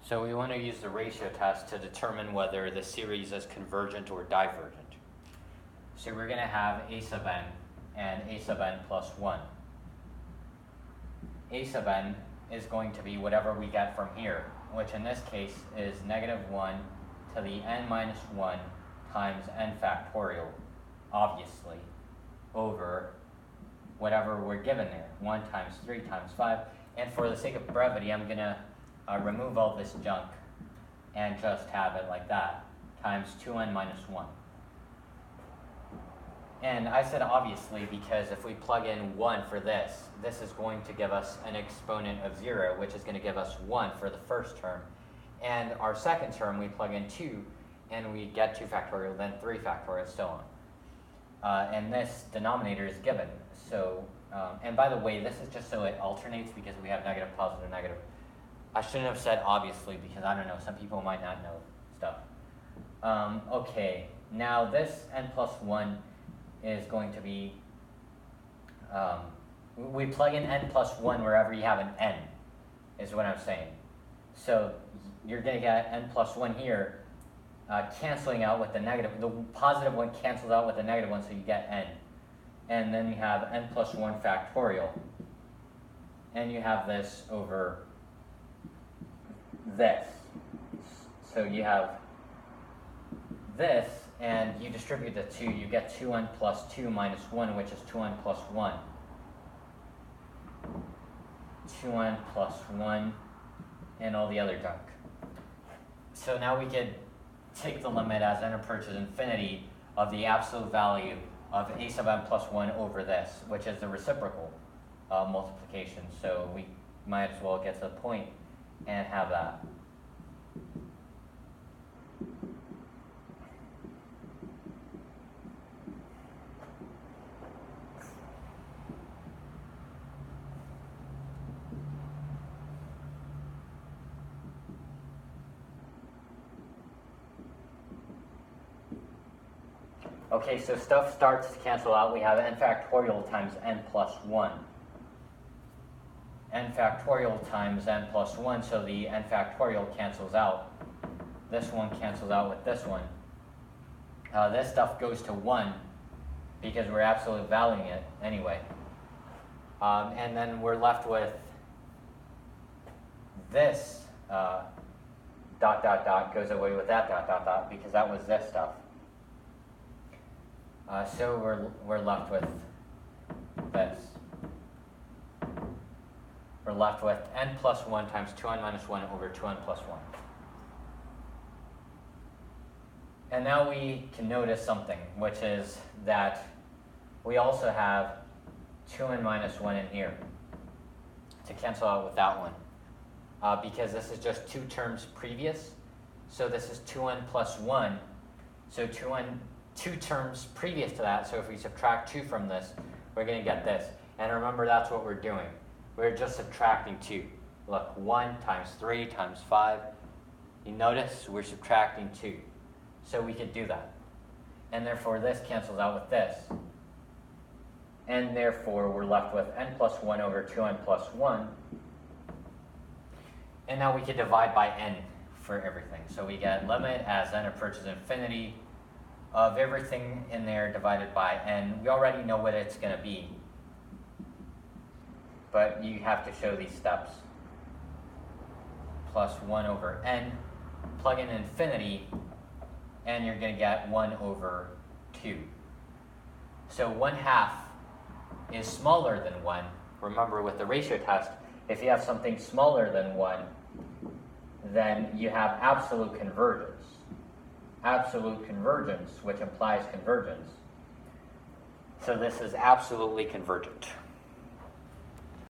So we want to use the ratio test to determine whether the series is convergent or divergent. So we're going to have a sub n and a sub n plus 1. A sub n is going to be whatever we get from here, which in this case is -1 to the n minus 1 times n factorial, obviously, over whatever we're given there, 1 times 3 times 5. And for the sake of brevity, I'm going to remove all this junk and just have it like that, times 2n minus 1. And I said obviously because if we plug in 1 for this, this is going to give us an exponent of 0, which is going to give us 1 for the first term. And our second term, we plug in 2, and we get 2 factorial, then 3 factorial, so on. And this denominator is given. So, and by the way, this is just so it alternates because we have negative, positive, negative. I shouldn't have said obviously because I don't know, some people might not know stuff. Okay, now this n plus 1 is going to be, we plug in n plus 1 wherever you have an n, is what I'm saying. So you're going to get n plus 1 here, canceling out with the negative. The positive one cancels out with the negative one, so you get n. And then you have n plus 1 factorial. And you have this over this. So you have this, and you distribute the 2, you get 2n plus 2 minus 1, which is 2n plus 1. 2n plus 1, and all the other junk. So now we could take the limit as n approaches infinity of the absolute value of a sub n plus 1 over this, which is the reciprocal multiplication. So we might as well get to the point and have that. Okay, so stuff starts to cancel out. We have n factorial times n plus 1. N factorial times n plus 1, so the n factorial cancels out. This one cancels out with this one. This stuff goes to 1 because we're absolute valuing it anyway. And then we're left with this dot dot dot goes away with that dot dot dot because that was this stuff. So we're left with this. We're left with n plus 1 times 2n minus 1 over 2n plus 1. And now we can notice something, which is that we also have 2n minus 1 in here to cancel out with that one. Because this is just 2 terms previous. So this is 2n plus 1. So 2 terms previous to that, so if we subtract 2 from this, we're going to get this. And remember, that's what we're doing. We're just subtracting 2. Look, 1 times 3 times 5. You notice we're subtracting 2. So we could do that. And therefore, this cancels out with this. And therefore, we're left with n plus 1 over 2n plus 1. And now we can divide by n for everything. So we get limit as n approaches infinity of everything in there divided by n. We already know what it's going to be, but you have to show these steps. Plus 1 over n, plug in infinity, and you're going to get 1 over 2. So 1/2 is smaller than 1. Remember, with the ratio test, if you have something smaller than 1, then you have absolute convergence. Absolute convergence, which implies convergence. So this is absolutely convergent.